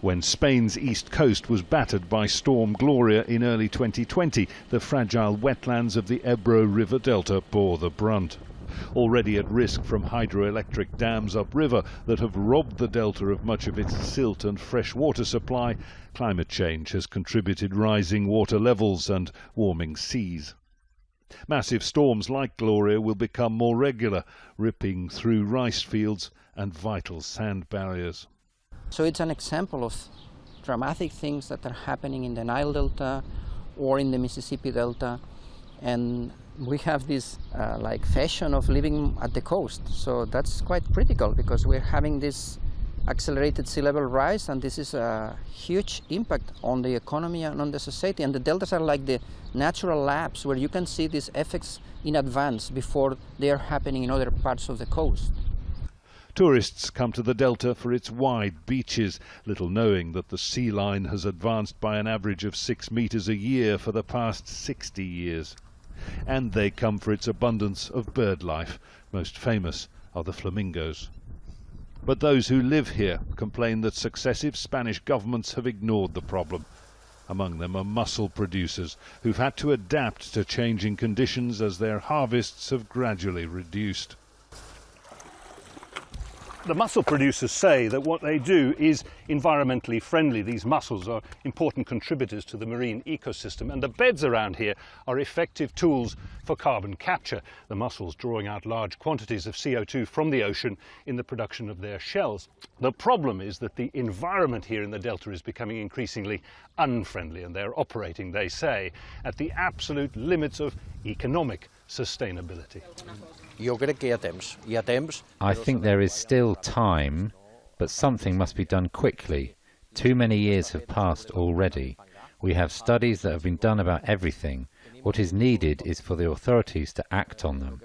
When Spain's east coast was battered by Storm Gloria in early 2020, the fragile wetlands of the Ebro River Delta bore the brunt. Already at risk from hydroelectric dams upriver that have robbed the delta of much of its silt and fresh water supply, climate change has contributed rising water levels and warming seas. Massive storms like Gloria will become more regular, ripping through rice fields and vital sand barriers. So it's an example of dramatic things that are happening in the Nile Delta or in the Mississippi Delta, and we have this fashion of living at the coast. So that's quite critical because we're having this accelerated sea level rise, and this is a huge impact on the economy and on the society. And the deltas are like the natural labs where you can see these effects in advance before they are happening in other parts of the coast. Tourists come to the delta for its wide beaches, little knowing that the sea line has advanced by an average of 6 meters a year for the past 60 years. And they come for its abundance of bird life. Most famous are the flamingos. But those who live here complain that successive Spanish governments have ignored the problem. Among them are mussel producers who've had to adapt to changing conditions as their harvests have gradually reduced. The mussel producers say that what they do is environmentally friendly. These mussels are important contributors to the marine ecosystem, and the beds around here are effective tools for carbon capture, the mussels drawing out large quantities of CO2 from the ocean in the production of their shells. The problem is that the environment here in the delta is becoming increasingly unfriendly, and they're operating, they say, at the absolute limits of economic sustainability. I think there is still time, but something must be done quickly. Too many years have passed already. We have studies that have been done about everything. What is needed is for the authorities to act on them.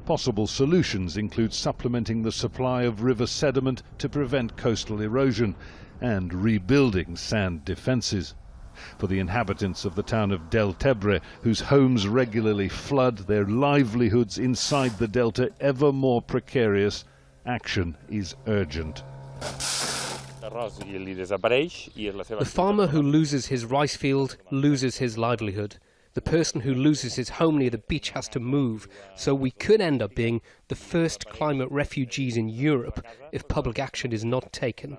Possible solutions include supplementing the supply of river sediment to prevent coastal erosion and rebuilding sand defences. For the inhabitants of the town of DELTEBRE, whose homes regularly flood, their livelihoods inside the delta ever more precarious, action is urgent. The farmer who loses his rice field loses his livelihood. The person who loses his home near the beach has to move, so we could end up being the first climate refugees in Europe if public action is not taken.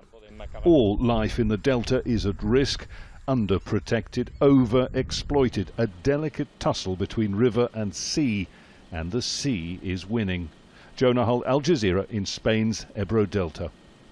All life in the delta is at risk. Underprotected, over-exploited, a delicate tussle between river and sea, and the sea is winning. Jonah, Al Jazeera in Spain's Ebro Delta.